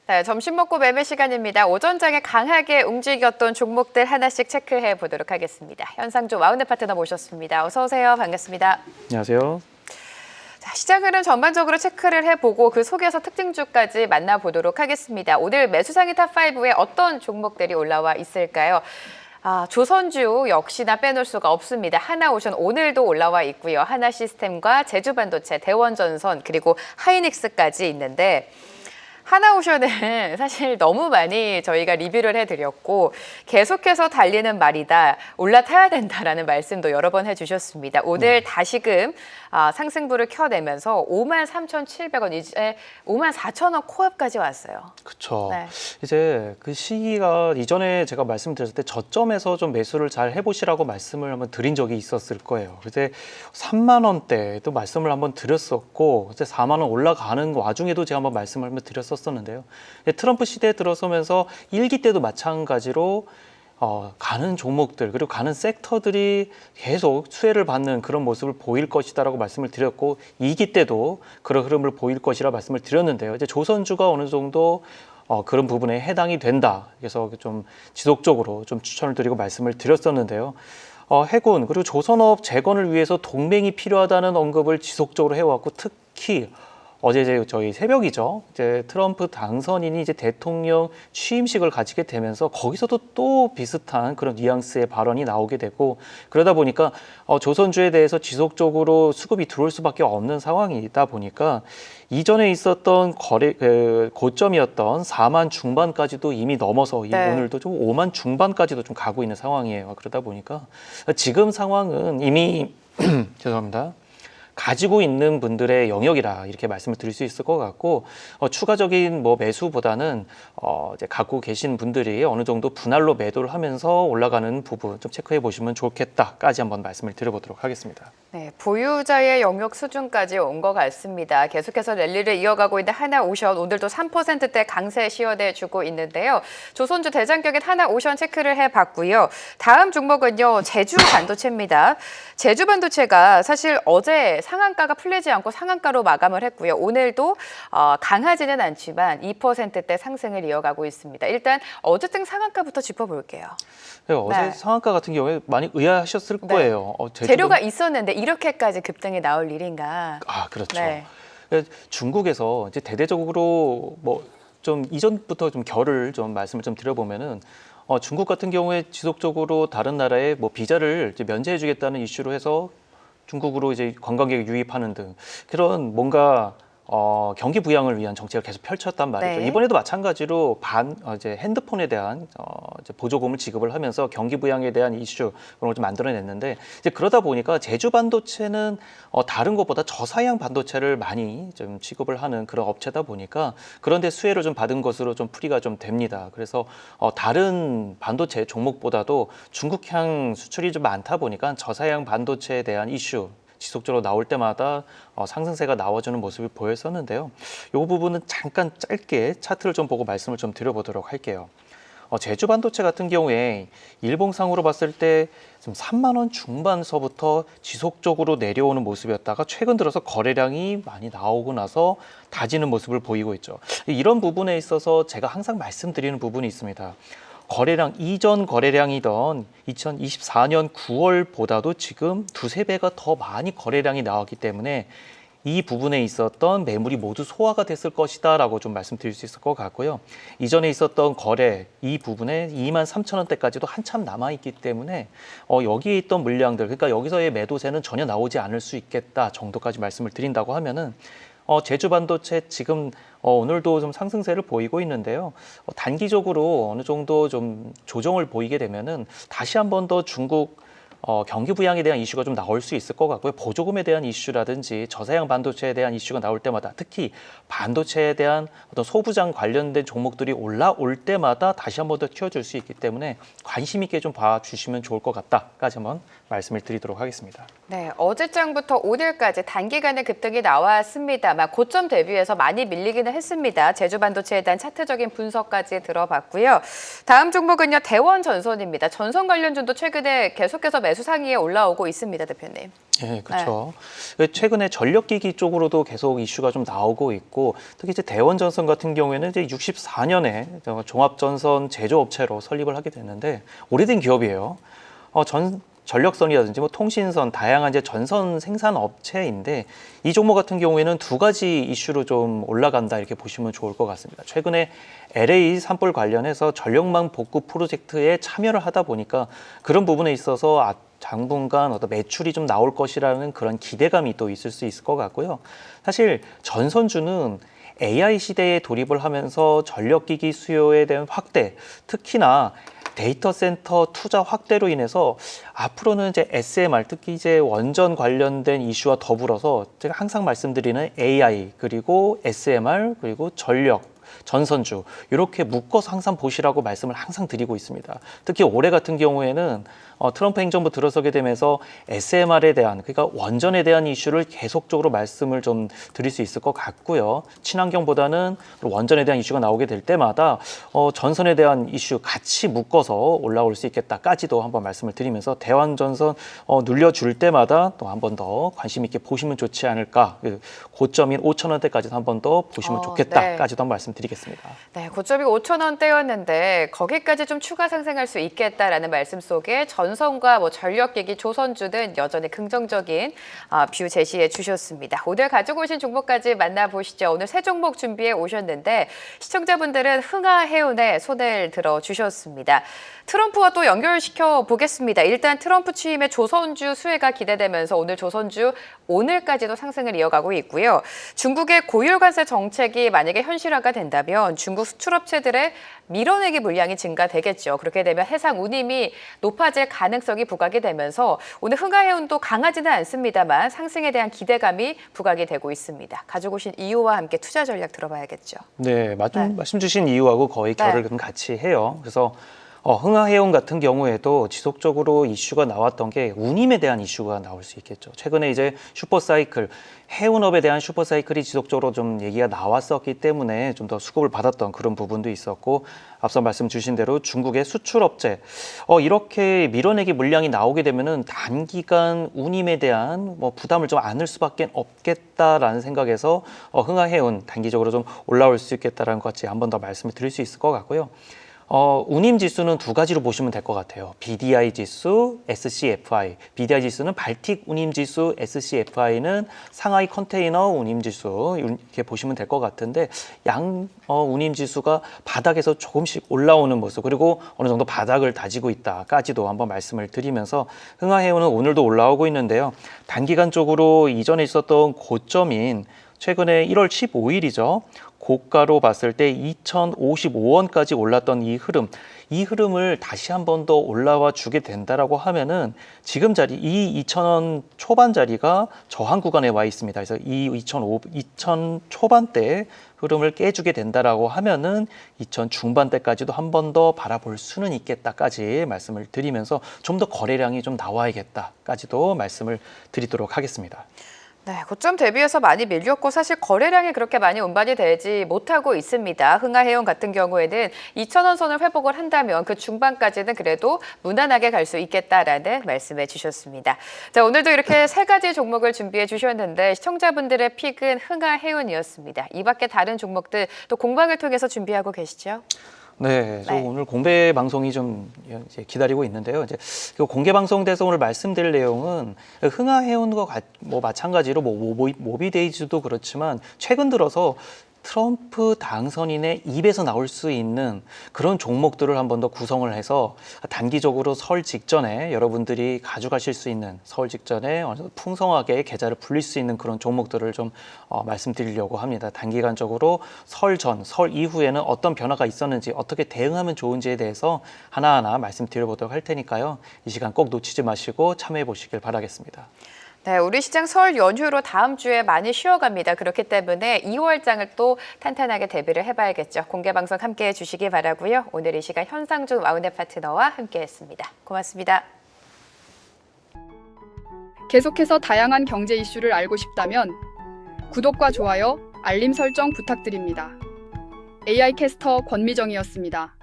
네, 점심 먹고 매매 시간입니다. 오전장에 강하게 움직였던 종목들 하나씩 체크해 보도록 하겠습니다. 현상조 와우넷 파트너 모셨습니다. 어서 오세요. 반갑습니다. 안녕하세요. 자, 시장 흐름 전반적으로 체크를 해보고 그 속에서 특징주까지 만나보도록 하겠습니다. 오늘 매수상위 탑5에 어떤 종목들이 올라와 있을까요? 조선주 역시나 빼놓을 수가 없습니다. 하나오션 오늘도 올라와 있고요. 하나시스템과 제주반도체, 대원전선 그리고 하이닉스까지 있는데 하나오션은 사실 너무 많이 저희가 리뷰를 해드렸고 계속해서 달리는 말이다, 올라타야 된다라는 말씀도 여러 번 해주셨습니다. 오늘 다시금 상승부를 켜내면서 53,700원, 이제 54,000원 코앞까지 왔어요. 그렇죠. 네. 이제 그 시기가 이전에 제가 말씀드렸을 때 저점에서 좀 매수를 잘 해보시라고 말씀을 한번 드린 적이 있었을 거예요. 그때 3만 원대도 말씀을 한번 드렸었고, 그때 4만 원 올라가는 와중에도 제가 한번 말씀을 한번 드렸었는데요. 트럼프 시대에 들어서면서 1기 때도 마찬가지로 가는 종목들 그리고 가는 섹터들이 계속 수혜를 받는 그런 모습을 보일 것이다라고 말씀을 드렸고 2기 때도 그런 흐름을 보일 것이라 말씀을 드렸는데요. 이제 조선주가 어느 정도 그런 부분에 해당이 된다. 그래서 좀 지속적으로 좀 추천을 드리고 말씀을 드렸었는데요. 해군 그리고 조선업 재건을 위해서 동맹이 필요하다는 언급을 지속적으로 해왔고 특히 어제 이제 저희 새벽이죠. 이제 트럼프 당선인이 이제 대통령 취임식을 가지게 되면서 거기서도 또 비슷한 그런 뉘앙스의 발언이 나오게 되고 그러다 보니까 조선주에 대해서 지속적으로 수급이 들어올 수밖에 없는 상황이다 보니까 이전에 있었던 고점이었던 4만 중반까지도 이미 넘어서 오늘도 좀 5만 중반까지도 좀 가고 있는 상황이에요. 그러다 보니까 지금 상황은 이미 죄송합니다. 가지고 있는 분들의 영역이라 이렇게 말씀을 드릴 수 있을 것 같고 추가적인 매수보다는 이제 갖고 계신 분들이 어느 정도 분할로 매도를 하면서 올라가는 부분 좀 체크해 보시면 좋겠다까지 한번 말씀을 드려보도록 하겠습니다. 네, 보유자의 영역 수준까지 온 것 같습니다. 계속해서 랠리를 이어가고 있는 하나오션 오늘도 3%대 강세 시연해주고 있는데요. 조선주 대장격인 하나오션 체크를 해봤고요. 다음 종목은요, 제주반도체입니다. 제주반도체가 사실 어제 상한가가 풀리지 않고 상한가로 마감을 했고요. 오늘도 강하지는 않지만 2%대 상승을 이어가고 있습니다. 일단 어쨌든 상한가부터 짚어볼게요. 네, 어제 상한가 같은 경우에 많이 의아하셨을 거예요. 재료가 있었는데 이렇게까지 급등이 나올 일인가? 그렇죠. 네. 중국에서 이제 대대적으로 좀 이전부터 좀 결을 좀 말씀을 좀 드려보면은 중국 같은 경우에 지속적으로 다른 나라에 비자를 이제 면제해주겠다는 이슈로 해서 중국으로 이제 관광객 유입하는 등 그런 뭔가 경기 부양을 위한 정책을 계속 펼쳤단 말이죠. 네. 이번에도 마찬가지로 이제 핸드폰에 대한 이제 보조금을 지급을 하면서 경기 부양에 대한 이슈 그런 걸 좀 만들어냈는데 이제 그러다 보니까 제주 반도체는 다른 것보다 저사양 반도체를 많이 좀 취급을 하는 그런 업체다 보니까 그런데 수혜를 좀 받은 것으로 좀 풀이가 좀 됩니다. 그래서 다른 반도체 종목보다도 중국향 수출이 좀 많다 보니까 저사양 반도체에 대한 이슈 지속적으로 나올 때마다 상승세가 나와주는 모습을 보였었는데요. 이 부분은 잠깐 짧게 차트를 좀 보고 말씀을 좀 드려보도록 할게요. 제주 반도체 같은 경우에 일봉상으로 봤을 때 지금 3만 원 중반서부터 지속적으로 내려오는 모습이었다가 최근 들어서 거래량이 많이 나오고 나서 다지는 모습을 보이고 있죠. 이런 부분에 있어서 제가 항상 말씀드리는 부분이 있습니다. 이전 거래량이던 2024년 9월보다도 지금 두세 배가 더 많이 거래량이 나왔기 때문에 이 부분에 있었던 매물이 모두 소화가 됐을 것이다 라고 좀 말씀드릴 수 있을 것 같고요. 이전에 있었던 거래 이 부분에 23,000원대까지도 한참 남아있기 때문에 여기에 있던 물량들 그러니까 여기서의 매도세는 전혀 나오지 않을 수 있겠다 정도까지 말씀을 드린다고 하면은 제주 반도체 지금 오늘도 좀 상승세를 보이고 있는데요. 단기적으로 어느 정도 좀 조정을 보이게 되면은 다시 한 번 더 중국 경기 부양에 대한 이슈가 좀 나올 수 있을 것 같고요. 보조금에 대한 이슈라든지 저사양 반도체에 대한 이슈가 나올 때마다 특히 반도체에 대한 어떤 소부장 관련된 종목들이 올라올 때마다 다시 한 번 더 키워줄 수 있기 때문에 관심 있게 좀 봐주시면 좋을 것 같다까지 한번 말씀을 드리도록 하겠습니다. 네, 어제장부터 오늘까지 단기간에 급등이 나왔습니다만 고점 대비해서 많이 밀리기는 했습니다. 제주반도체에 대한 차트적인 분석까지 들어봤고요. 다음 종목은요, 대원전선입니다. 전선 관련주도 최근에 계속해서 매수 상위에 올라오고 있습니다, 대표님. 네, 그렇죠. 최근에 전력기기 쪽으로도 계속 이슈가 좀 나오고 있고, 특히 이제 대원전선 같은 경우에는 이제 64년에 종합전선 제조업체로 설립을 하게 됐는데 오래된 기업이에요. 전력선이라든지 뭐 통신선, 다양한 이제 전선 생산 업체인데 이 종목 같은 경우에는 두 가지 이슈로 좀 올라간다 이렇게 보시면 좋을 것 같습니다. 최근에 LA 산불 관련해서 전력망 복구 프로젝트에 참여를 하다 보니까 그런 부분에 있어서 당분간 어떤 매출이 좀 나올 것이라는 그런 기대감이 또 있을 수 있을 것 같고요. 사실 전선주는 AI 시대에 돌입을 하면서 전력기기 수요에 대한 확대, 특히나 데이터 센터 투자 확대로 인해서 앞으로는 이제 SMR, 특히 이제 원전 관련된 이슈와 더불어서 제가 항상 말씀드리는 AI 그리고 SMR 그리고 전력 전선주 이렇게 묶어서 항상 보시라고 말씀을 항상 드리고 있습니다. 특히 올해 같은 경우에는 트럼프 행정부 들어서게 되면서 SMR에 대한 그러니까 원전에 대한 이슈를 계속적으로 말씀을 좀 드릴 수 있을 것 같고요. 친환경보다는 원전에 대한 이슈가 나오게 될 때마다 전선에 대한 이슈 같이 묶어서 올라올 수 있겠다까지도 한번 말씀을 드리면서 대환전선 눌려줄 때마다 또 한 번 더 관심 있게 보시면 좋지 않을까. 고점인 5,000원대까지도 한 번 더 보시면 좋겠다까지도 한번 말씀드리겠습니다. 네, 고점이 5,000원대였는데 거기까지 좀 추가 상승할 수 있겠다라는 말씀 속에 전선과 뭐 전력기기, 조선주는 여전히 긍정적인 뷰 제시해 주셨습니다. 오늘 가지고 오신 종목까지 만나보시죠. 오늘 세 종목 준비해 오셨는데 시청자분들은 흥하해운에 손을 들어 주셨습니다. 트럼프와 또 연결시켜 보겠습니다. 일단 트럼프 취임에 조선주 수혜가 기대되면서 오늘 조선주 오늘까지도 상승을 이어가고 있고요. 중국의 고율관세 정책이 만약에 현실화가 된다면 중국 수출업체들의 밀어내기 물량이 증가되겠죠. 그렇게 되면 해상 운임이 높아질 가능성이 부각이 되면서 오늘 흥하해운도 강하지는 않습니다만 상승에 대한 기대감이 부각이 되고 있습니다. 가지고 오신 이유와 함께 투자 전략 들어봐야겠죠. 네, 말씀 주신 이유하고 거의 결을 좀 같이 해요. 그래서 흥하해운 같은 경우에도 지속적으로 이슈가 나왔던 게 운임에 대한 이슈가 나올 수 있겠죠. 최근에 이제 슈퍼사이클, 해운업에 대한 슈퍼사이클이 지속적으로 좀 얘기가 나왔었기 때문에 좀 더 수급을 받았던 그런 부분도 있었고 앞서 말씀 주신 대로 중국의 수출업체 이렇게 밀어내기 물량이 나오게 되면은 단기간 운임에 대한 부담을 좀 안을 수밖에 없겠다라는 생각에서 흥하해운 단기적으로 좀 올라올 수 있겠다라는 것 같이 한 번 더 말씀을 드릴 수 있을 것 같고요. 운임 지수는 두 가지로 보시면 될 것 같아요. BDI 지수, SCFI. BDI 지수는 발틱 운임 지수, SCFI는 상하이 컨테이너 운임 지수 이렇게 보시면 될 것 같은데 운임 지수가 바닥에서 조금씩 올라오는 모습 그리고 어느 정도 바닥을 다지고 있다까지도 한번 말씀을 드리면서 흥하해운은 오늘도 올라오고 있는데요. 단기간적으로 이전에 있었던 고점인 최근에 1월 15일이죠. 고가로 봤을 때 2,055원까지 올랐던 이 흐름을 다시 한 번 더 올라와 주게 된다라고 하면은 지금 자리 이 2,000원 초반 자리가 저항 구간에 와 있습니다. 그래서 이 2,000 초반대 흐름을 깨주게 된다라고 하면은 2,000 중반대까지도 한 번 더 바라볼 수는 있겠다까지 말씀을 드리면서 좀 더 거래량이 좀 나와야겠다까지도 말씀을 드리도록 하겠습니다. 네, 고점 대비해서 많이 밀렸고 사실 거래량이 그렇게 많이 운반이 되지 못하고 있습니다. 흥하해운 같은 경우에는 2,000원 선을 회복을 한다면 그 중반까지는 그래도 무난하게 갈 수 있겠다라는 말씀해 주셨습니다. 자, 오늘도 이렇게 세 가지 종목을 준비해 주셨는데 시청자분들의 픽은 흥하해운이었습니다. 이 밖에 다른 종목들 또 공방을 통해서 준비하고 계시죠? 네, 오늘 공개 방송이 좀 이제 기다리고 있는데요. 이제 공개 방송돼서 오늘 말씀드릴 내용은 흥하해운과 마찬가지로 모비데이즈도 그렇지만 최근 들어서 트럼프 당선인의 입에서 나올 수 있는 그런 종목들을 한 번 더 구성을 해서 단기적으로 설 직전에 여러분들이 가져가실 수 있는 설 직전에 풍성하게 계좌를 불릴 수 있는 그런 종목들을 좀 말씀드리려고 합니다. 단기간적으로 설 전, 설 이후에는 어떤 변화가 있었는지 어떻게 대응하면 좋은지에 대해서 하나하나 말씀드려보도록 할 테니까요. 이 시간 꼭 놓치지 마시고 참여해 보시길 바라겠습니다. 네, 우리 시장 설 연휴로 다음 주에 많이 쉬어갑니다. 그렇기 때문에 2월장을 또 탄탄하게 대비를 해봐야겠죠. 공개 방송 함께해 주시기 바라고요. 오늘 이 시간 현상중 와우넷 파트너와 함께했습니다. 고맙습니다. 계속해서 다양한 경제 이슈를 알고 싶다면 구독과 좋아요, 알림 설정 부탁드립니다. AI 캐스터 권미정이었습니다.